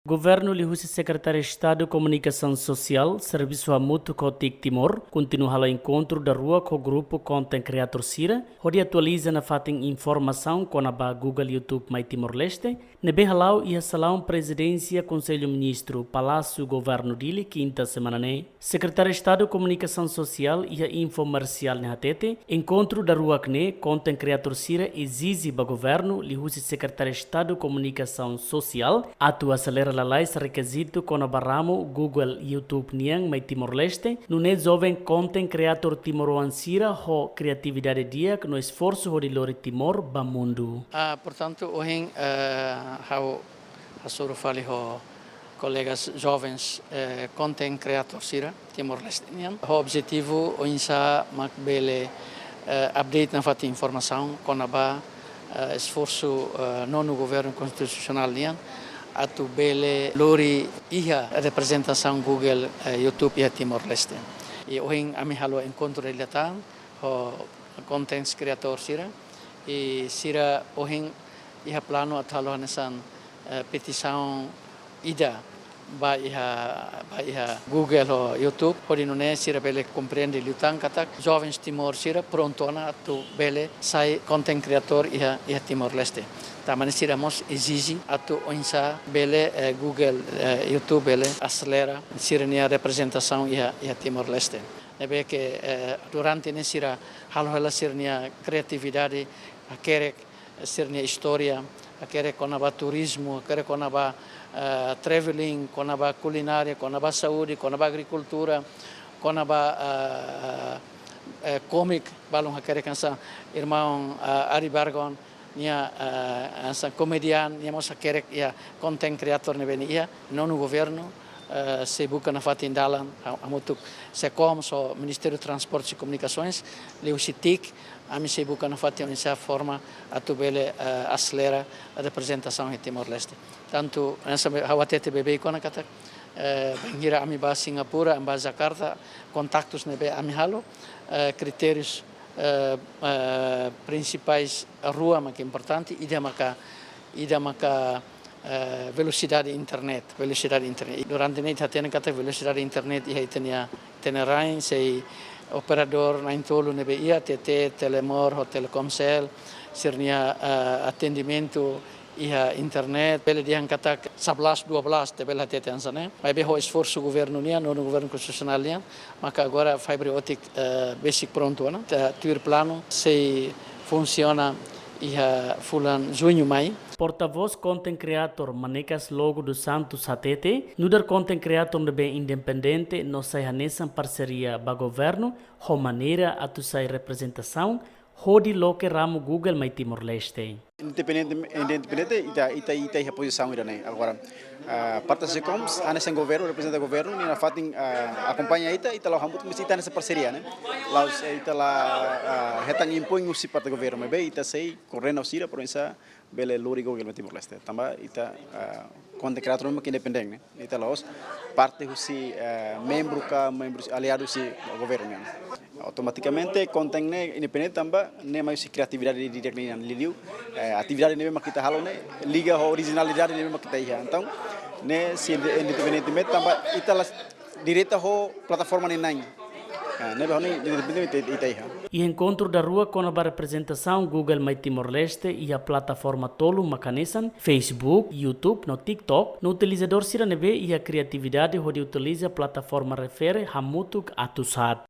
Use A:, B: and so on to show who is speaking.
A: Governo Lihusi Secretário de Estado de Comunicação Social, Serviço Mútuo Cotic Timor, continua o encontro da rua com o grupo Content Creator Sira, onde atualiza na fatem informação com a Google YouTube mais Timor-Leste, nebe halau e a salão Presidência Conselho Ministro Palácio Governo dele, quinta semana né. Secretário de Estado de Comunicação Social e a Infomercial na Hatete, encontro da rua CNE, Content Creator Sira exige para governo Lihusi Secretário de Estado de Comunicação Social, atua acelera lalais requisito com o barramo Google YouTube niang mai Timor-Leste, no jovem content creator timoruansira ho criatividade dia no esforço ho de lori Timor ba mundo.
B: Portanto, hoje eu falo com colegas jovens content creator sira Timor-Leste niang. O objetivo hoje é makbele update na fati informação com a esforço no governo constitucional niang. Atu bele lori iha representação Google YouTube iha Timor-Leste. E hoje a mi halo encontro ele tá o content creator sira e sira hoje iha plano atalo nesan petição ida ba iha Google o YouTube pode não é sira bele compreende lutang katak jovens Timor sira pronto na atu bele sai content creator iha Timor-Leste. Tamani siramos exige atu onsa bele Google YouTube bele acelera sirnia representação ia Timor-Leste. Nebe que durante ne sira halo sirnia criatividade quer sirnia história quer com aba turismo quer com aba traveling com aba culinária com aba saúde com aba agricultura com aba comic balong quer cansa irmão Ari Bargon nia comedian nia mosa kerek ia content creator ne beni ia non o governo se buka na fatindalan amutuk secom so Ministério de Transportes e Comunicações leusitik ami se buka na fatin essa forma atubele acelera a representação em Timor-Leste tanto essa hawatete bebe kona kata bangira ami ba Singapura amba Jakarta contactos nebe ami halo critérios principais a rua mas que é importante ida maka velocidade internet durante neit hatena kata velocidade internet ia tenia rain sei operador na intolo nebe ia TT Telemor ou Telkomsel sirnia atendimento ia internet pele diang kata 11 12 te bela tete ansane mas be ho esforço governo nia no governo constitucional nia maka agora fibra ótica basic pronto na tuir plano se funciona ia fulan junho mai
A: Porta-voz content creator Manecas Logo do Santos Hatete, nudar content creator de bem independente no sai hanesan parceria ba governo ho maneira atu sai representação hodi loke ramo Google mai Timor-Leste.
C: Independente ita a posição ira né agora parte se coms anes em governo representa governo e na fatin acompanha ita lá hamut mas ita nessa parceria né lá ita lá retang impõe o parte do governo mas bem ita sei correndo ao sira por isso bele lori Google mai Timor-Leste também ita quando creator mesmo que independente né ita lá parte husi membros aliados si governo né automaticamente content ne independente também ne mais criatividade direct ne liliu atividade ne mesmo kita halo ne liga originalidade ne mesmo kita ia então ne se independentemente também ita la direta ho plataforma ne nang ne bahoni independente ita ia
A: e encontro da rua com a representação Google mai Timor-Leste e a plataforma tolo macanesan Facebook, YouTube, no TikTok, no utilizador sira nebe e a criatividade onde utiliza a plataforma refere hamutuk atusat.